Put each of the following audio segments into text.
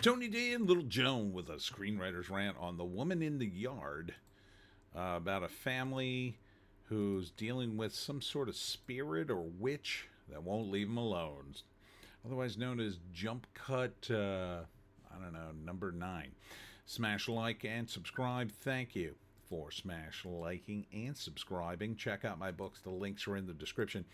Tony D and Little Joan with a screenwriter's rant on The Woman in the Yard, about a family who's dealing with some sort of spirit or witch that won't leave them alone. Otherwise known as Jump Cut, number 9. Smash like and subscribe. Thank you for smash liking and subscribing. Check out my books. The links are in the description.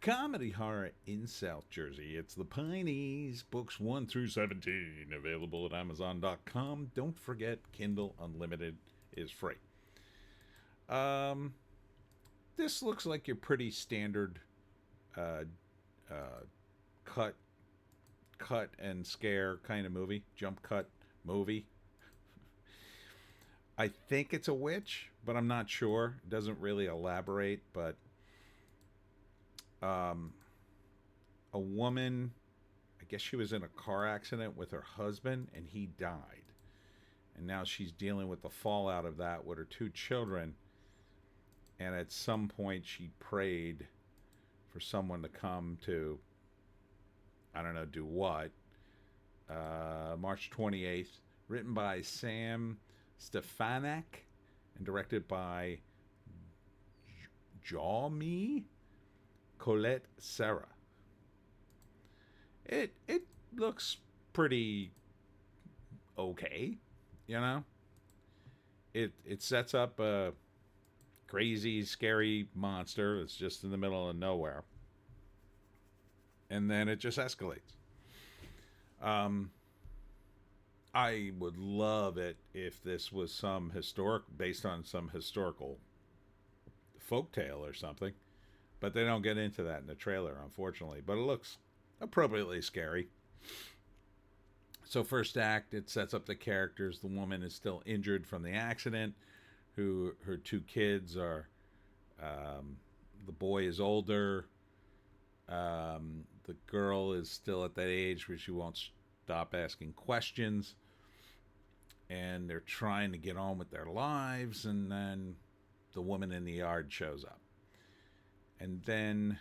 Comedy horror in South Jersey. It's the Pineys, books 1 through 17, available at Amazon.com. Don't forget, Kindle Unlimited is free. This looks like your pretty standard cut and scare kind of movie, jump cut movie. I think it's a witch, but I'm not sure. It doesn't really elaborate, but a woman, I guess she was in a car accident with her husband and he died. And now she's dealing with the fallout of that with her 2 children. And at some point she prayed for someone to come to, I don't know, do what. March 28th, written by Sam Stefanak and directed by Jaume Colette Serra. It looks pretty okay, you know. It sets up a crazy, scary monster that's just in the middle of nowhere, and then it just escalates. I would love it if this was based on some historical folktale or something, but they don't get into that in the trailer, unfortunately. But it looks appropriately scary. So first act, it sets up the characters. The woman is still injured from the accident. Her 2 kids are, the boy is older. The girl is still at that age where she won't stop asking questions. And they're trying to get on with their lives. And then the woman in the yard shows up. And then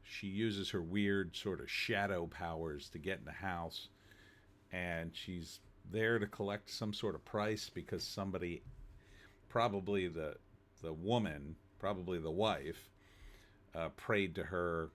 she uses her weird sort of shadow powers to get in the house. And she's there to collect some sort of price because somebody, probably the woman, probably the wife, prayed to her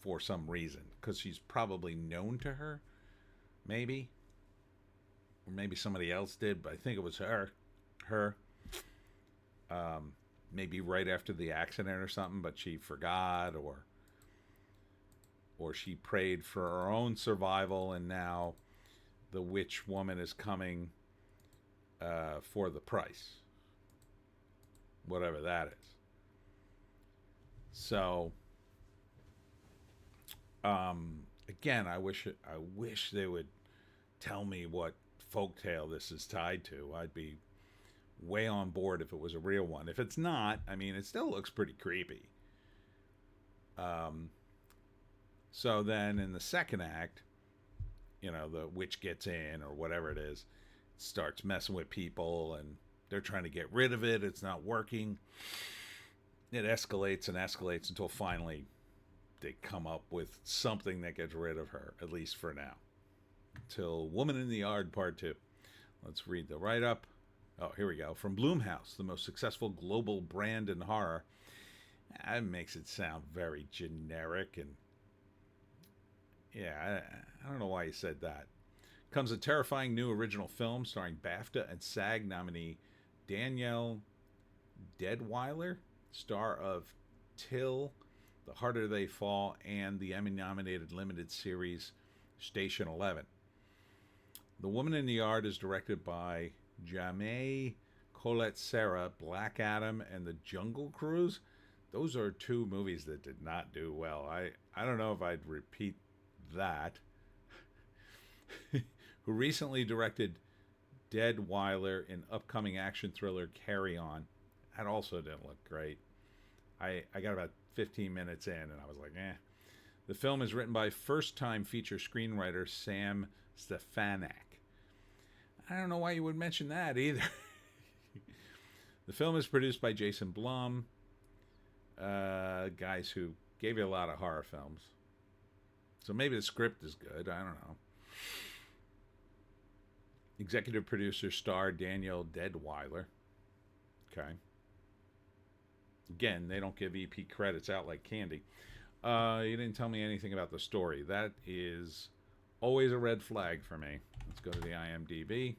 for some reason. Because she's probably known to her, maybe. Or maybe somebody else did, but I think it was her. Maybe right after the accident or something, but she forgot, or she prayed for her own survival, and now the witch woman is coming for the price, whatever that is. So, again, I wish they would tell me what folktale this is tied to. I'd be way on board if it was a real one. If it's not, I mean, it still looks pretty creepy. So then in the second act, you know, the witch gets in, or whatever it is, starts messing with people, and they're trying to get rid of it. It's not working. It escalates and escalates until finally they come up with something that gets rid of her, at least for now. Till Woman in the Yard Part 2. Let's read the write-up. Oh, here we go. From Blumhouse, the most successful global brand in horror. That makes it sound very generic, and yeah, I don't know why you said that. Comes a terrifying new original film starring BAFTA and SAG nominee Danielle Deadwyler, star of Till, The Harder They Fall, and the Emmy-nominated limited series Station 11. The Woman in the Yard is directed by Jaume Colette Serra. Black Adam and The Jungle Cruise. Those are 2 movies that did not do well. I don't know if I'd repeat that. Who recently directed Deadwyler in upcoming action thriller Carry On. That also didn't look great. I got about 15 minutes in and I was like, eh. The film is written by first-time feature screenwriter Sam Stefanak. I don't know why you would mention that either. The film is produced by Jason Blum, guys who gave you a lot of horror films. So maybe the script is good. I don't know. Executive producer star Daniel Deadweiler. Okay. Again, they don't give EP credits out like candy. You didn't tell me anything about the story. That is always a red flag for me. Let's go to the IMDb.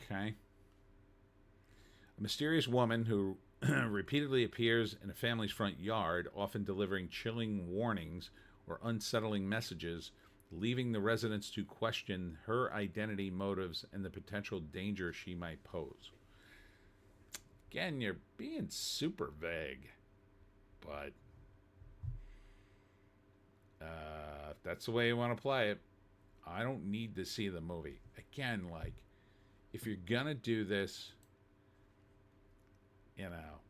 Okay. A mysterious woman who repeatedly appears in a family's front yard, often delivering chilling warnings or unsettling messages, leaving the residents to question her identity, motives, and the potential danger she might pose. Again, you're being super vague, but if that's the way you want to play it, I don't need to see the movie. Again, like, if you're gonna do this, you know,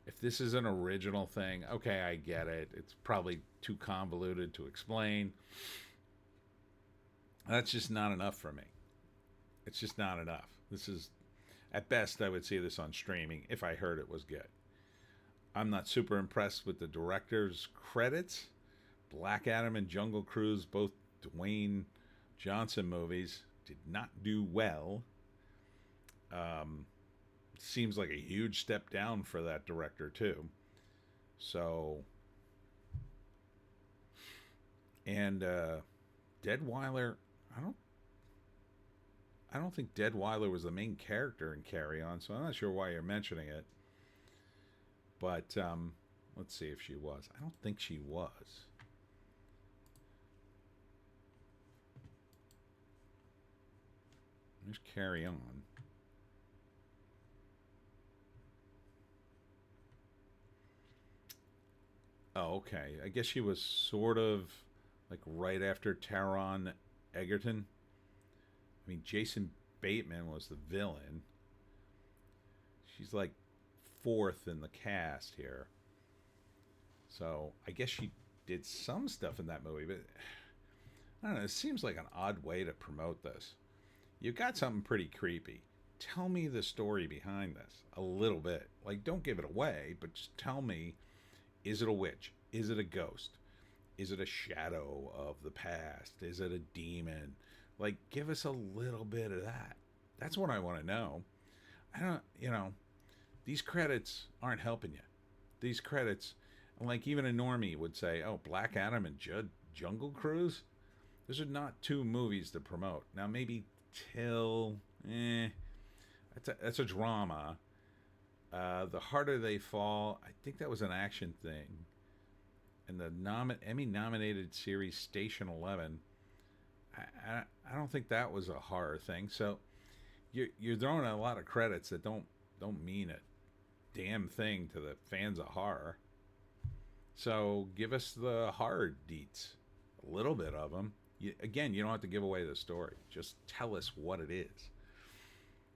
if this is an original thing, okay, I get it. It's probably too convoluted to explain. That's just not enough for me. It's just not enough. This is, at best, I would see this on streaming if I heard it was good. I'm not super impressed with the director's credits. Black Adam and Jungle Cruise, both Dwayne Johnson movies, did not do well. Seems like a huge step down for that director too. So, and Deadweiler, I don't think Deadweiler was the main character in Carry On, so I'm not sure why you're mentioning it. But let's see if she was. I don't think she was. There's Carry On. Oh, okay. I guess she was sort of like right after Taron Egerton. I mean, Jason Bateman was the villain. She's like fourth in the cast here. So I guess she did some stuff in that movie, but I don't know. It seems like an odd way to promote this. You've got something pretty creepy. Tell me the story behind this a little bit. Like, don't give it away, but just tell me, is it a witch? Is it a ghost? Is it a shadow of the past? Is it a demon? Like, give us a little bit of that. That's what I want to know. I don't, these credits aren't helping you. These credits, like even a normie would say, oh, Black Adam and Jungle Cruise? Those are not two movies to promote. Now, maybe Till, that's a drama. The Harder They Fall, I think that was an action thing. And the Emmy-nominated series Station 11, I don't think that was a horror thing. So you're throwing a lot of credits that don't mean a damn thing to the fans of horror. So give us the horror deets, a little bit of them. You don't have to give away the story. Just tell us what it is.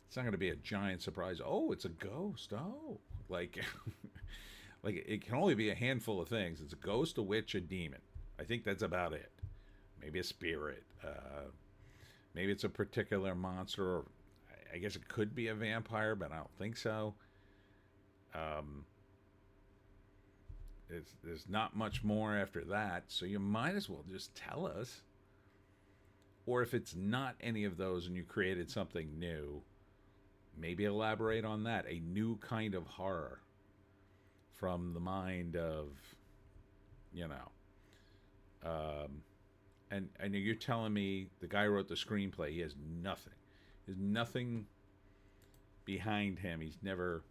It's not going to be a giant surprise. Oh, it's a ghost. Oh, like, like it can only be a handful of things. It's a ghost, a witch, a demon. I think that's about it. Maybe a spirit. Maybe it's a particular monster. Or I guess it could be a vampire, but I don't think so. There's not much more after that, so you might as well just tell us. Or if it's not any of those and you created something new, maybe elaborate on that. A new kind of horror from the mind of, and you're telling me the guy who wrote the screenplay, he has nothing. There's nothing behind him. He's never,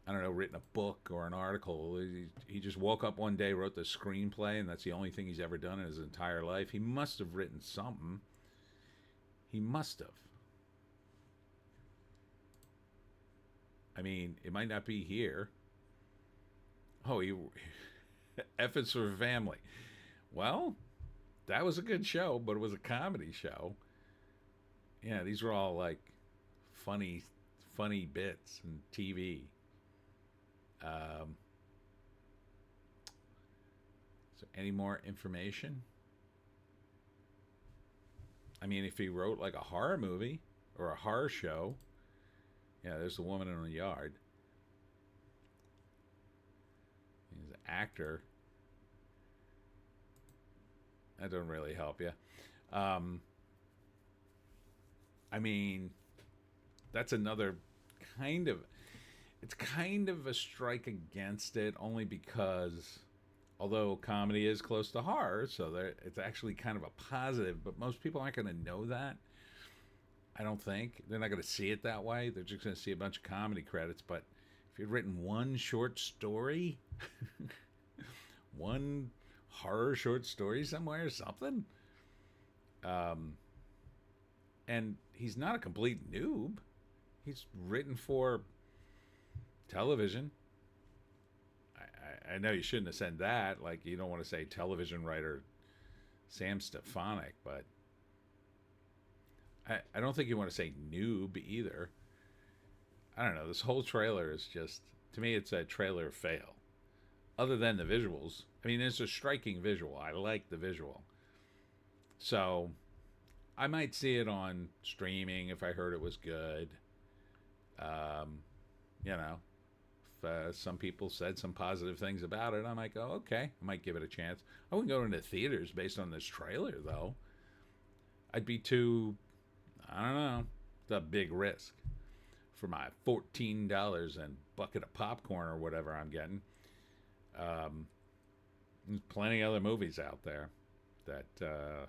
written a book or an article. He just woke up one day, wrote the screenplay, and that's the only thing he's ever done in his entire life. He must have written something. He must have. I mean, it might not be here. Oh, F is for Family. Well, that was a good show, but it was a comedy show. Yeah, these were all like funny bits and TV. So any more information? I mean, if he wrote like a horror movie or a horror show, yeah, there's the woman in the yard. He's an actor. That don't really help you. Um, I mean, that's another kind of, it's kind of a strike against it only because although comedy is close to horror, so it's actually kind of a positive, but most people aren't going to know that. I don't think. They're not going to see it that way. They're just going to see a bunch of comedy credits. But if you'd written one short story, one horror short story somewhere or something, um, and he's not a complete noob. He's written for television. I know you shouldn't have said that. Like, you don't want to say television writer Sam Stefanik, but I don't think you want to say noob either. I don't know. This whole trailer is just, to me, it's a trailer fail. Other than the visuals. I mean, it's a striking visual. I like the visual. So, I might see it on streaming if I heard it was good. Um, you know, if some people said some positive things about it, I might go, okay, I might give it a chance. I wouldn't go into theaters based on this trailer, though. I'd be too, I don't know, it's a big risk for my $14 and bucket of popcorn or whatever I'm getting. There's plenty of other movies out there that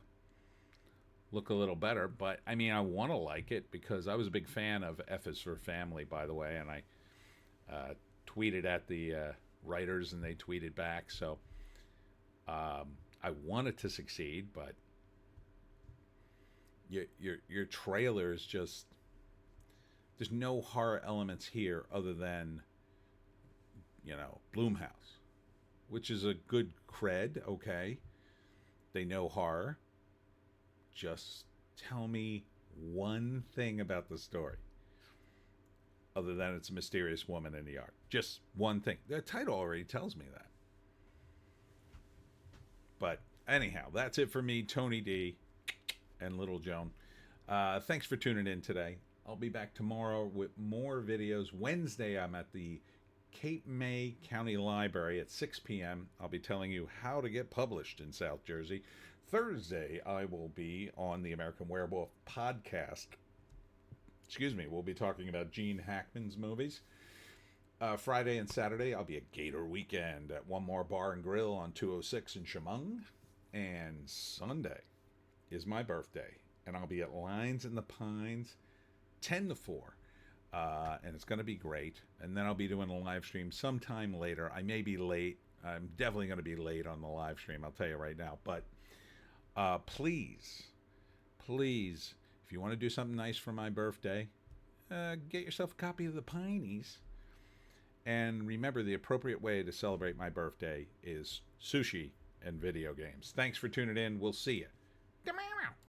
look a little better, but I mean, I want to like it because I was a big fan of F is for Family, by the way, and I tweeted at the writers and they tweeted back, so I want it to succeed, but your trailer is just, there's no horror elements here other than, you know, Blumhouse, which is a good cred. Okay, they know horror. Just tell me one thing about the story other than it's a mysterious woman in the yard. Just one thing. The title already tells me that. But anyhow, that's it for me, Tony D and Little Joan. Thanks for tuning in today. I'll be back tomorrow with more videos. Wednesday, I'm at the Cape May County Library at 6 p.m. I'll be telling you how to get published in South Jersey. Thursday, I will be on the American Werewolf podcast. Excuse me, we'll be talking about Gene Hackman's movies. Friday and Saturday, I'll be at Gator Weekend at One More Bar and Grill on 206 in Chemung. And Sunday is my birthday, and I'll be at Lines in the Pines 10 to 4. And it's going to be great. And then I'll be doing a live stream sometime later. I may be late. I'm definitely going to be late on the live stream, I'll tell you right now. But please, if you want to do something nice for my birthday, get yourself a copy of the Pineys. And remember, the appropriate way to celebrate my birthday is sushi and video games. Thanks for tuning in. We'll see you. Come on.